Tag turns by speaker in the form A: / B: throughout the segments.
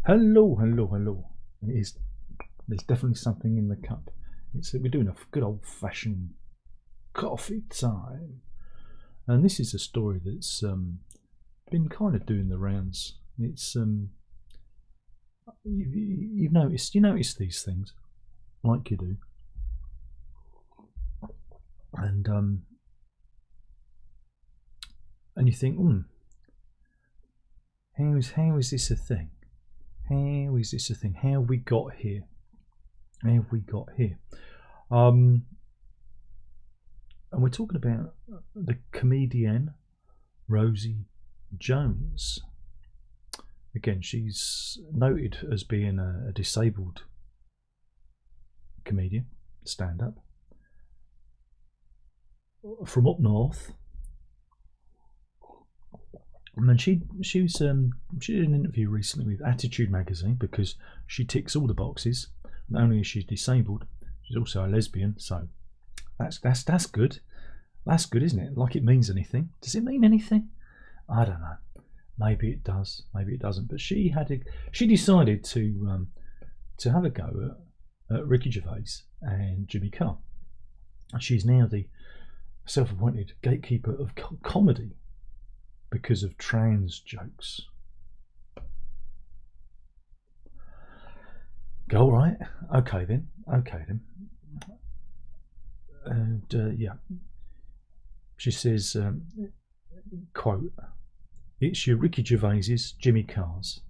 A: Hello, hello, hello. There's definitely something in the cup. We're doing a good old-fashioned coffee time, and this is a story that's been kind of doing the rounds. It's you notice these things like you do, and you think, how is this a thing? How is this a thing? How have we got here? How have we got here? And we're talking about the comedian Rosie Jones. Again, she's noted as being a disabled comedian, stand-up, from up north. And she did an interview recently with Attitude magazine because she ticks all the boxes. Not only is she disabled, she's also a lesbian. So that's good. That's good, isn't it? Like it means anything. Does it mean anything? I don't know. Maybe it does. Maybe it doesn't. But she decided to have a go at Ricky Gervais and Jimmy Carr. She's now the self-appointed gatekeeper of comedy because of trans jokes. Go right. Okay then. And yeah, she says, quote, "It's your Ricky Gervais's, Jimmy Carr's.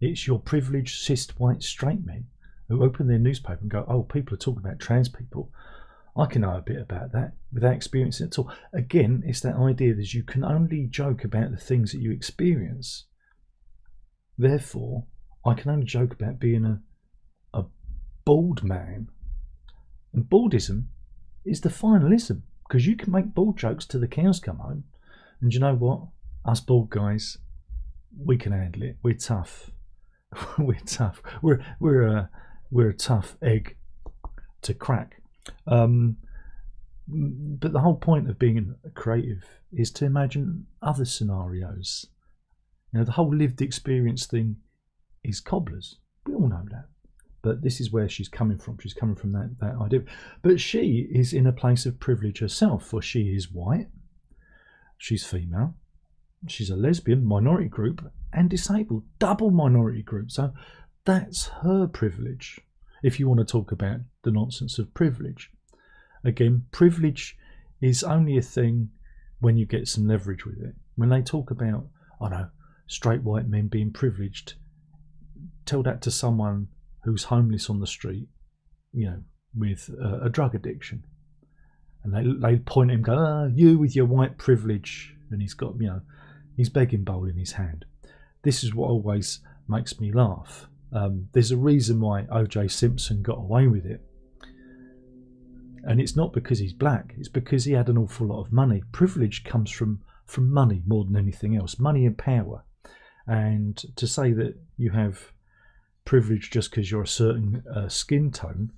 A: It's your privileged cis white straight men who open their newspaper and go, oh, people are talking about trans people. I can know a bit about that without experiencing it at all." Again, it's that idea that you can only joke about the things that you experience. Therefore, I can only joke about being a bald man. And baldism is the finalism, because you can make bald jokes till the cows come home. And you know what? Us bald guys, we can handle it. We're tough. We're tough. We're a tough egg to crack. But the whole point of being a creative is to imagine other scenarios. You know, the whole lived experience thing is cobblers. We all know that. But this is where she's coming from. She's coming from that idea. But she is in a place of privilege herself, for she is white, she's female, she's a lesbian, minority group, and disabled, double minority group. So that's her privilege. If you want to talk about the nonsense of privilege. Again, privilege is only a thing when you get some leverage with it. When they talk about, straight white men being privileged, tell that to someone who's homeless on the street, with a drug addiction. And they point at him and go, you with your white privilege. And he's got, his begging bowl in his hand. This is what always makes me laugh. There's a reason why O.J. Simpson got away with it. And it's not because he's black. It's because he had an awful lot of money. Privilege comes from money more than anything else. Money and power. And to say that you have privilege just because you're a certain skin tone,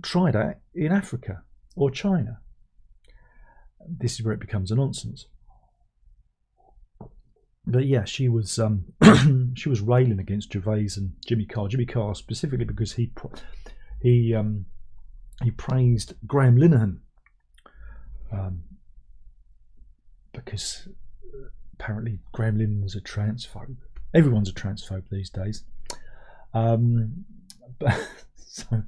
A: try that in Africa or China. This is where it becomes a nonsense. But yeah, she was she was railing against Gervais and Jimmy Carr. Jimmy Carr specifically because he praised Graham Linehan because apparently Graham Linehan's a transphobe. Everyone's a transphobe these days. But so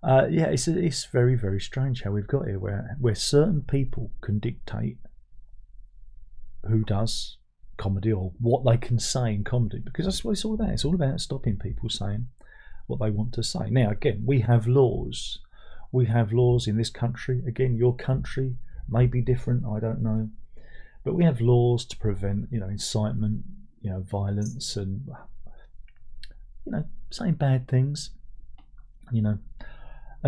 A: yeah, it's very, very strange how we've got here, where certain people can dictate who does comedy or what they can say in comedy, because that's what it's all about. It's all about stopping people saying what they want to say. Now, again, we have laws. We have laws in this country. Again, your country may be different. I don't know, but we have laws to prevent, incitement, violence, and saying bad things, and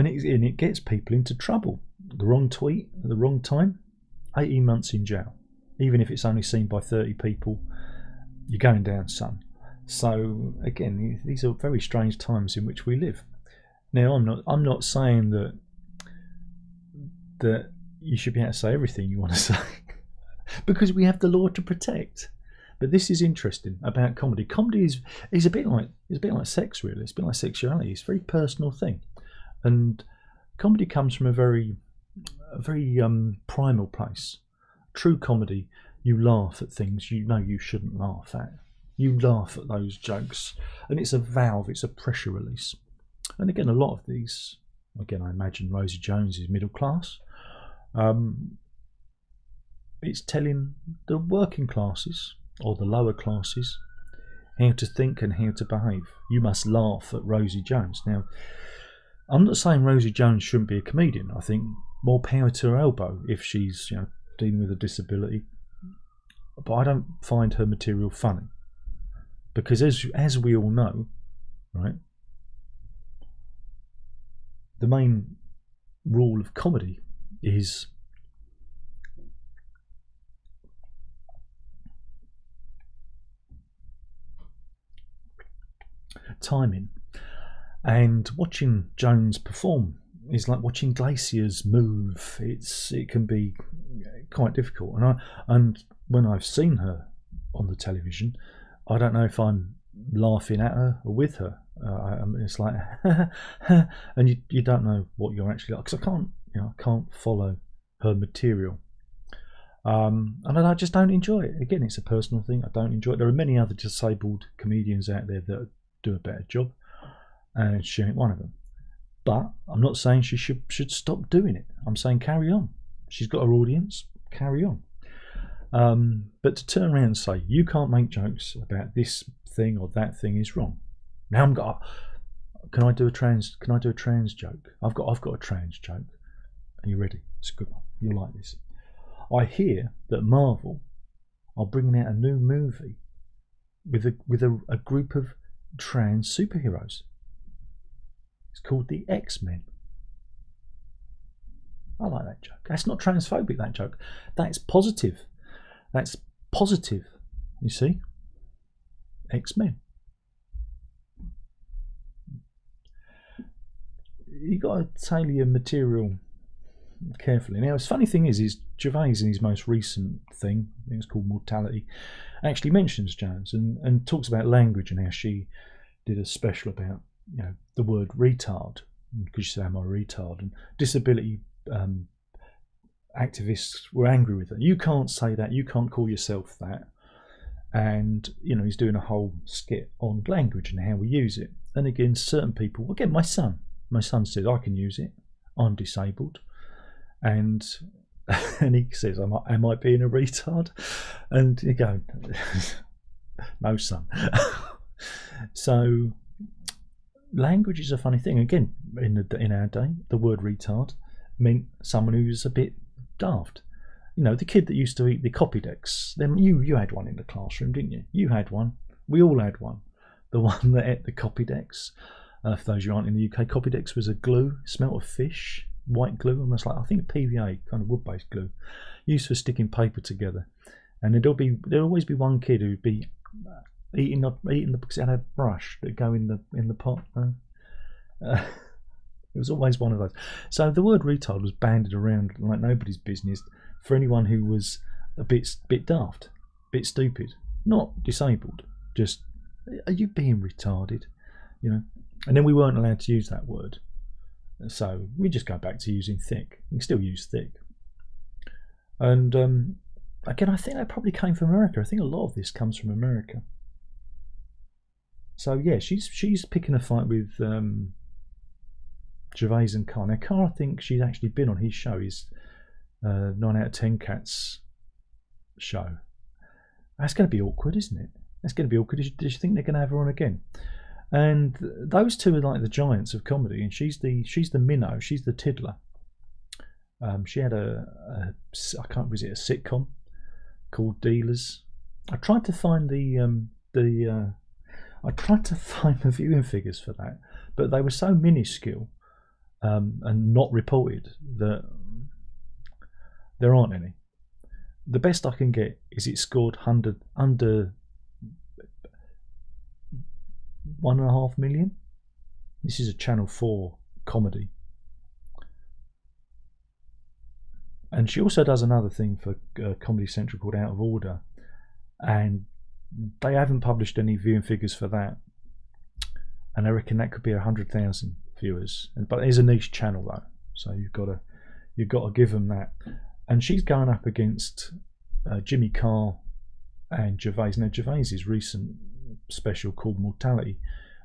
A: it gets people into trouble. The wrong tweet at the wrong time, 18 months in jail. Even if it's only seen by 30 people, you're going down, son. So again, these are very strange times in which we live. Now, I'm not saying that you should be able to say everything you want to say, because we have the law to protect. But this is interesting about comedy. Comedy is a bit like sex, really. It's a bit like sexuality. It's a very personal thing, and comedy comes from a very primal place. True comedy, you laugh at things you know you shouldn't laugh at. You laugh at those jokes, and it's a valve. It's a pressure release. And again, a lot of these. Again, I imagine Rosie Jones is middle class. It's telling the working classes or the lower classes how to think and how to behave. You must laugh at Rosie Jones. Now, I'm not saying Rosie Jones shouldn't be a comedian. I think more power to her elbow if she's dealing with a disability. But I don't find her material funny, because as we all know, right, the main rule of comedy is timing, and watching Jones perform is like watching glaciers move. It can be quite difficult, and when I've seen her on the television, I don't know if I'm laughing at her or with her. It's like and you don't know what you're actually like, because I can't follow her material, and I just don't enjoy it. Again, it's a personal thing. I don't enjoy it. There are many other disabled comedians out there that do a better job, and she ain't one of them. But I'm not saying she should stop doing it. I'm saying carry on. She's got her audience. Carry on. But to turn around and say you can't make jokes about this thing or that thing is wrong. Now can I do a trans joke? I've got a trans joke. Are you ready? It's a good one. You'll like this. I hear that Marvel are bringing out a new movie with a group of trans superheroes. It's called the X-Men. I like that joke. That's not transphobic, that joke. That's positive. That's positive. You see? X-Men. You got to tailor your material carefully. Now, the funny thing is Gervais in his most recent thing, I think it's called Mortality, actually mentions Jones and talks about language and how she did a special about the word retard, because she said, "Am I a retard?" And disability activists were angry with her. You can't say that. You can't call yourself that. And he's doing a whole skit on language and how we use it. And again, certain people. Again, my son says I can use it. I'm disabled, and he says, "Am I being a retard?" And you go, "No, son." So language is a funny thing. Again, in our day, the word retard meant someone who's a bit daft. The kid that used to eat the copy decks. Then you had one in the classroom, didn't you? You had one. We all had one. The one that ate the copy decks. For those who aren't in the UK, copy decks was a glue, smelt of fish, white glue, almost like, I think, PVA, kind of wood-based glue, used for sticking paper together. And there'd always be one kid who'd be eating the because it had a brush that go in the pot. It was always one of those. So the word retard was bandied around like nobody's business for anyone who was a bit daft, a bit stupid, not disabled. Just, are you being retarded? And then we weren't allowed to use that word. So we just go back to using thick. You can still use thick. And again, I think that probably came from America. I think a lot of this comes from America. So yeah, she's picking a fight with Gervais and Carr. Now Carr, I think she's actually been on his show, his 9 out of 10 Cats show. That's going to be awkward, isn't it? That's going to be awkward. Do you think they're going to have her on again? And those two are like the giants of comedy, and she's the minnow, she's the tiddler. She had a sitcom called Dealers. I tried to find the viewing figures for that, but they were so minuscule and not reported that there aren't any. The best I can get is it scored under 1.5 million. This is a Channel 4 comedy. And she also does another thing for Comedy Central called Out of Order, and They haven't published any viewing figures for that, and I reckon that could be 100,000 viewers. But it is a niche channel though, so you've got to give them that. And she's going up against Jimmy Carr and Gervais. Now Gervais's recent special called Mortality,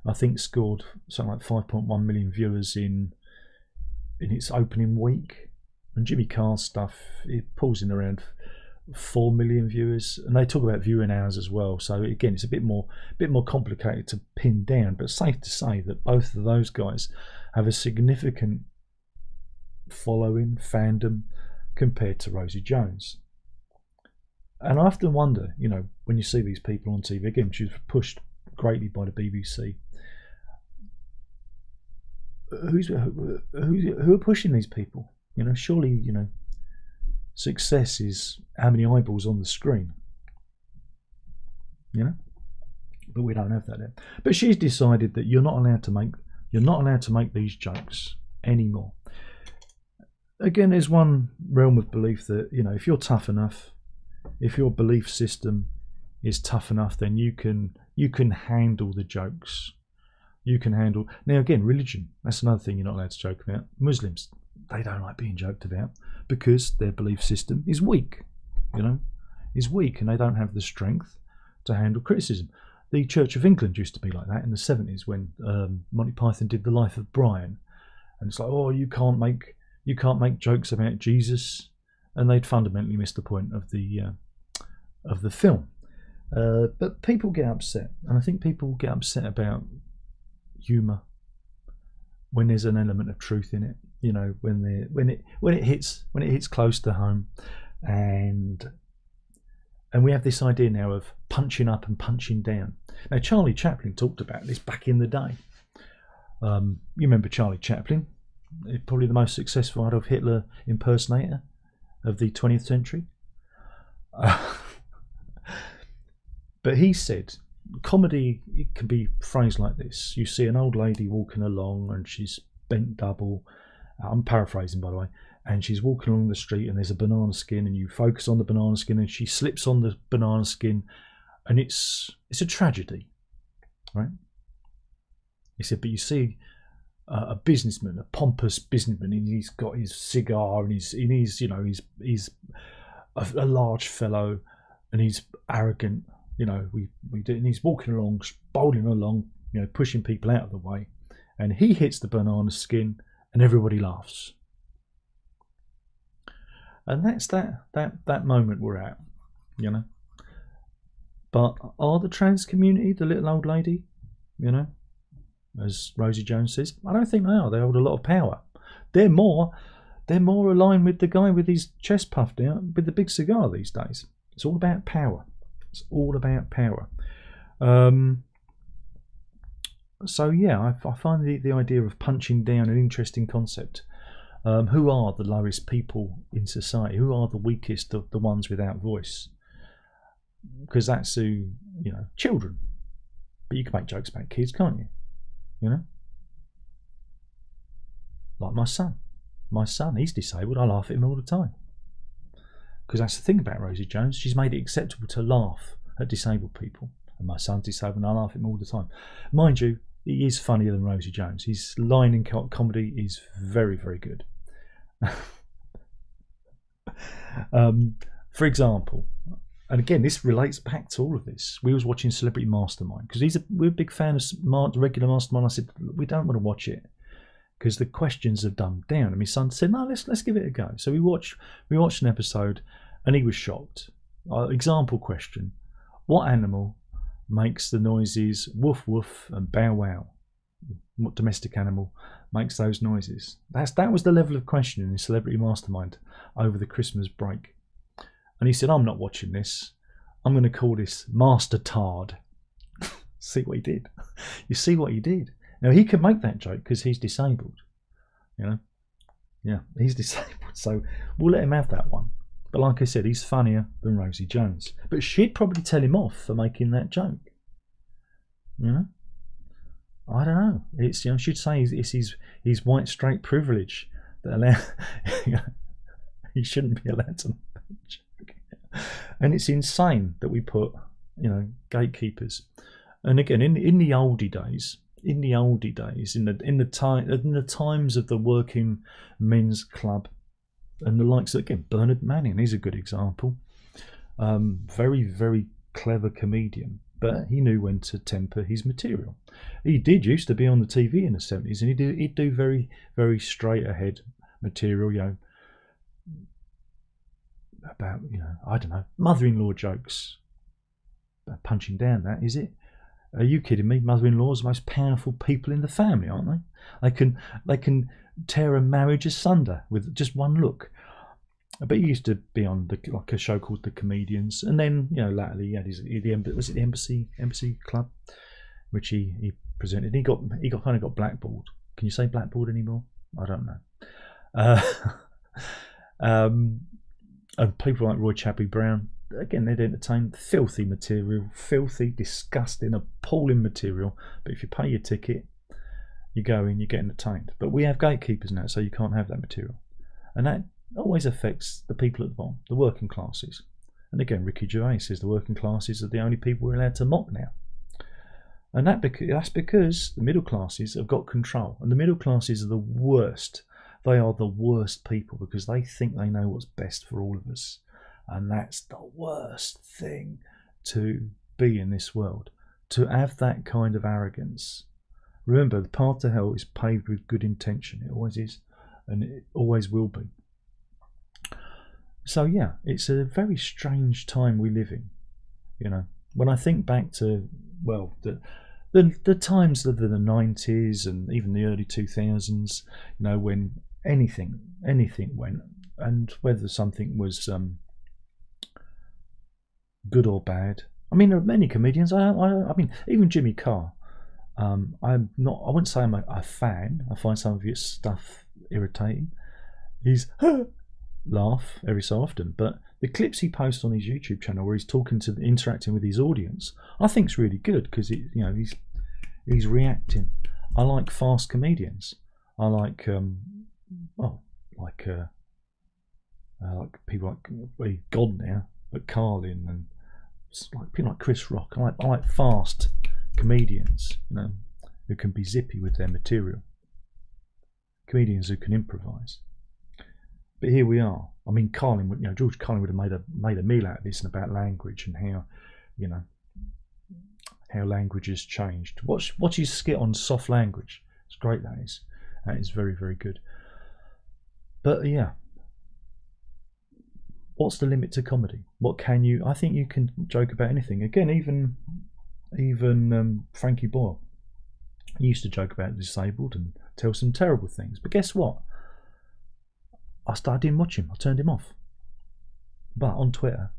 A: I think, scored something like 5.1 million viewers in its opening week, and Jimmy Carr's stuff, it pulls in around 4 million viewers, and they talk about viewing hours as well. So again, it's a bit more complicated to pin down, but safe to say that both of those guys have a significant following, fandom, compared to Rosie Jones. And I often wonder, you know, when you see these people on TV, again, she was pushed greatly by the BBC. Who are pushing these people? You know, surely, you know, success is how many eyeballs on the screen. You know, but we don't have that yet. But she's decided that you're not allowed to make these jokes anymore. Again, there's one realm of belief that, you know, if you're tough enough, if your belief system is tough enough, then you can handle the jokes. You can handle. Now again, religion, that's another thing you're not allowed to joke about. Muslims, they don't like being joked about because their belief system is weak, you know, is weak, and they don't have the strength to handle criticism. The Church of England used to be like that in the 70s when Monty Python did The Life of Brian, and it's like, oh, you can't make jokes about Jesus, and they'd fundamentally missed the point of the film. But people get upset, and I think people get upset about humour when there's an element of truth in it. You know, when it hits close to home, and we have this idea now of punching up and punching down. Now, Charlie Chaplin talked about this back in the day. You remember Charlie Chaplin? Probably the most successful Adolf Hitler impersonator of the 20th century. But he said, comedy, it can be phrased like this. You see an old lady walking along and she's bent double. I'm paraphrasing, by the way. And she's walking along the street and there's a banana skin, and you focus on the banana skin and she slips on the banana skin, and it's a tragedy, right? He said, but you see a businessman, a pompous businessman, and he's got his cigar, and he's a large fellow, and he's arrogant, you know, and he's walking along, bowling along, you know, pushing people out of the way, and he hits the banana skin and everybody laughs. And that's that moment we're at, you know. But are the trans community the little old lady, you know, as Rosie Jones says? I don't think they are. They hold a lot of power. They're more aligned with the guy with his chest puffed out with the big cigar these days. It's all about power. It's all about power. So yeah, I find the idea of punching down an interesting concept. Who are the lowest people in society? Who are the weakest, the ones without voice? Because that's who, you know, children. But you can make jokes about kids, can't you? You know? Like my son. My son, he's disabled. I laugh at him all the time. Because that's the thing about Rosie Jones. She's made it acceptable to laugh at disabled people. And my son's disabled and I laugh at him all the time. Mind you, he is funnier than Rosie Jones. His line in comedy is very, very good. For example, and again, this relates back to all of this. We was watching Celebrity Mastermind because we're a big fan of the regular Mastermind. I said we don't want to watch it because the questions are dumbed down. And my son said, "No, let's give it a go." So we watched an episode, and he was shocked. Example question: what animal makes the noises woof woof and bow wow? What domestic animal makes those noises? That was the level of questioning in Celebrity Mastermind over the Christmas break. And he said, I'm not watching this. I'm going to call this Master Tard. See what he did? You see what he did? Now, he can make that joke because he's disabled. You know? Yeah, he's disabled. So we'll let him have that one. But like I said, he's funnier than Rosie Jones. But she'd probably tell him off for making that joke. You know? I don't know. It's, you know, she'd say it's his white straight privilege that allow he shouldn't be allowed to make that joke. And it's insane that we put you know, gatekeepers. And again, in the oldie days, in the times of the working men's club, and the likes of, again, Bernard Manning, he's a good example. Very, very clever comedian, but he knew when to temper his material. He did used to be on the TV in the 70s, and he'd do very, very straight ahead material, you know, about, you know, I don't know, mother-in-law jokes. Punching down that, is it? Are you kidding me? Mother-in-laws are the most powerful people in the family, aren't they? They can tear a marriage asunder with just one look. But he used to be on like a show called The Comedians, and then, you know, latterly he had was it the Embassy Club, which he presented. He got blackballed. Can you say blackballed anymore? I don't know. And people like Roy Chappie Brown, again, they'd entertain filthy material, filthy, disgusting, appalling material. But if you pay your ticket, you go in, you get entertained. But we have gatekeepers now, so you can't have that material, and that always affects the people at the bottom, the working classes. And again, Ricky Gervais says the working classes are the only people we're allowed to mock now. And that's because the middle classes have got control. And the middle classes are the worst. They are the worst people because they think they know what's best for all of us. And that's the worst thing to be in this world. To have that kind of arrogance. Remember, the path to hell is paved with good intention. It always is. And it always will be. So yeah, it's a very strange time we live in. You know, when I think back to, well, the times of the 90s and even the early 2000s, you know, when anything went, and whether something was good or bad. I mean, there are many comedians. I mean, even Jimmy Carr. I wouldn't say I'm a fan. I find some of his stuff irritating. He's laugh every so often, but the clips he posts on his YouTube channel where he's interacting with his audience, I think is really good because you know, he's reacting. I like fast comedians. I like people like God now, but Carlin, and like people like Chris Rock. I like fast comedians, you know, who can be zippy with their material. Comedians who can improvise. But here we are. I mean, Carlin, you know, George Carlin would have made a meal out of this and about language and how, you know, how language has changed. Watch his skit on soft language. It's great. That is very, very good. But yeah, what's the limit to comedy? What can you? I think you can joke about anything. Again, even Frankie Boyle, he used to joke about the disabled and tell some terrible things. But guess what? I didn't watch him. I turned him off. But on Twitter,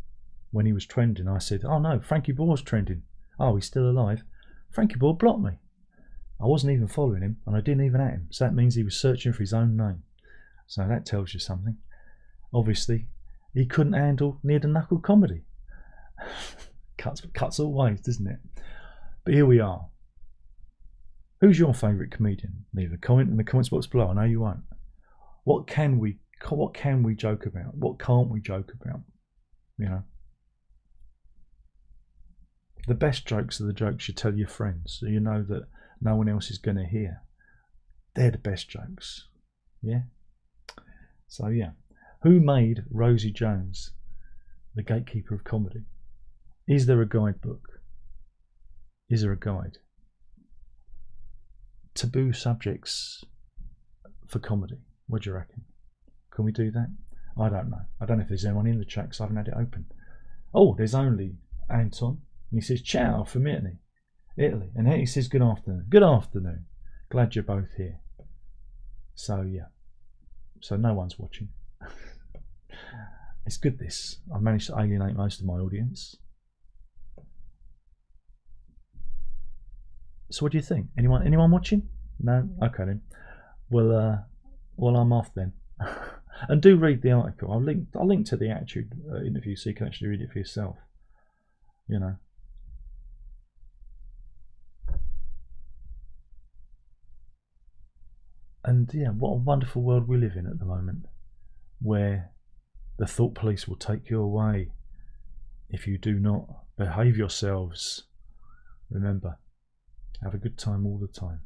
A: when he was trending, I said, "Oh no, Frankie Boyle's trending. Oh, he's still alive." Frankie Boyle blocked me. I wasn't even following him, and I didn't even at him. So that means he was searching for his own name. So that tells you something. Obviously, he couldn't handle near the knuckle comedy. Cuts all ways, doesn't it? But here we are. Who's your favourite comedian? Leave a comment in the comments box below. I know you won't. What can we joke about? What can't we joke about? You know, the best jokes are the jokes you tell your friends, so you know that no one else is going to hear. They're the best jokes. Yeah. So yeah, who made Rosie Jones the gatekeeper of comedy? Is there a guidebook? Is there a guide? Taboo subjects for comedy. What do you reckon? Can we do that? I don't know. I don't know if there's anyone in the chat because I haven't had it open. Oh, there's only Anton. And he says, "Ciao from Italy." And he says, "Good afternoon." Good afternoon. Glad you're both here. So, yeah. So no one's watching. It's good this. I've managed to alienate most of my audience. So what do you think? Anyone watching? No? Okay then. Well, I'm off then. And do read the article. I'll link to the Attitude interview so you can actually read it for yourself. You know. And yeah, what a wonderful world we live in at the moment, where the thought police will take you away if you do not Behave yourselves. Remember, have a good time all the time.